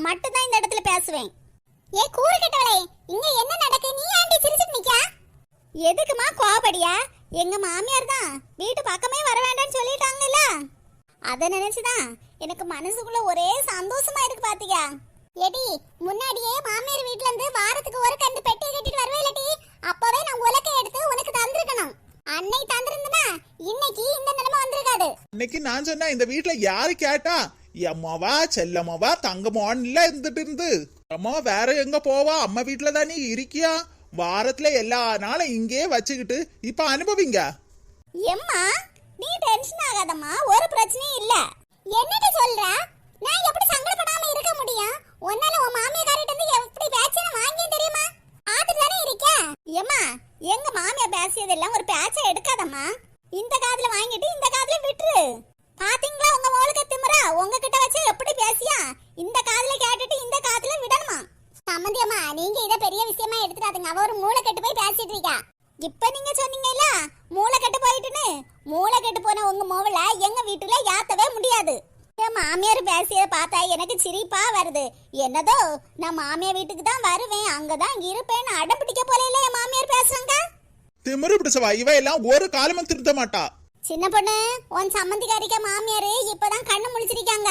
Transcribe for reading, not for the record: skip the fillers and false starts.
நான் மட்டும் தான் இந்த இடத்துல பேசுவேன். ஏ கூறு கட்டவளே, இங்க என்ன நடக்கு? நீ ஆண்டி சிரிச்சிட்டு நிக்கா? எதுக்குமா கோபப்படியா? எங்க மாமியார் தான் வீட்டு பக்கமே வர வேண்டாம்னு சொல்லிட்டாங்கல்ல, அத நினைச்சுதான் எனக்கு மனசுக்குள்ள ஒரே சந்தோஷமா இருக்கு பாத்தியா? எடி, முன்னாடியே மாமியார் வீட்ல இருந்து வாரத்துக்கு ஒரு கண்டு பெட்டி கட்டிட்டு வருவே இல்லடி, அப்பவே நான் உலக்க எடுத்து உனக்கு தந்திருக்கணும். அன்னை தந்திருந்தனா இன்னைக்கு இந்த நிலைமை வந்திருக்காது. இன்னைக்கு நான் சொன்னா இந்த வீட்டுல யாரு கேட்டா? அம்மாவா செல்லம்மாவா தங்கம்மான்ல இருந்துட்டு இருந்து அம்மா வேற எங்க போவா? அம்மா வீட்டுல தானே இருக்கியா? வாரத்துல எல்லா நாளும் இங்கே வச்சுக்கிட்டு இப்ப அனுபவிங்க. எம்மா நீ டென்ஷன் ஆகாதம்மா, ஒரு பிரச்சனையும் இல்ல. என்னடி சொல்ற? நான் எப்படி சங்கடப்படாம இருக்க முடியும்? உன்னால உன் மாமியார்கிட்ட இருந்து எப்படி பேச்சன வாங்கி தெரியுமா? ஆத்துட்டு தானே இருக்க. எம்மா எங்க மாமியார் பேசியதெல்லாம் ஒரு பேச்ச எடுக்காதம்மா. இந்த காதுல வாங்கிட்டு இந்த காதுல விட்டுரு. பாத்தீங்களா உங்க மோளுக்கு திமிரா? உங்ககிட்ட வச்சு எப்படி பேசியா? இந்த காதுல கேட்டுட்டு இந்த காதுல விடணுமா? சம்மந்தியம்மா, நீங்க இத பெரிய விஷயமா எடுத்துறாதீங்க. அவ ஒரு மூளை கெட்டு போய் பேசிட்டு இருக்கா. இப்ப நீங்க சொன்னீங்கல்ல மூளை கெட்டு போயிட்டுன்னு, மூளை கெட்டு போன உங்க மோவல எங்க வீட்டுல யாத்தவே முடியாது. என் மாமியார் பேசியத பார்த்தா எனக்கு சிரிப்பா வருது. என்னதோ நான் மாமியார் வீட்டுக்கு தான் வருவேன், அங்கதான் இருப்பேன்னு அடம் பிடிக்க போல இல்ல என் மாமியார் பேசுறாங்க. திமிரு பிடிச்சவா இவ எல்லாம் ஒரு காலமும் திருத்த மாட்டா. சின்ன பொண்ணு, உன் சம்மந்திக்காரிக்க மாமியாரு இப்பதான் கண்ணு முழிச்சிருக்காங்க.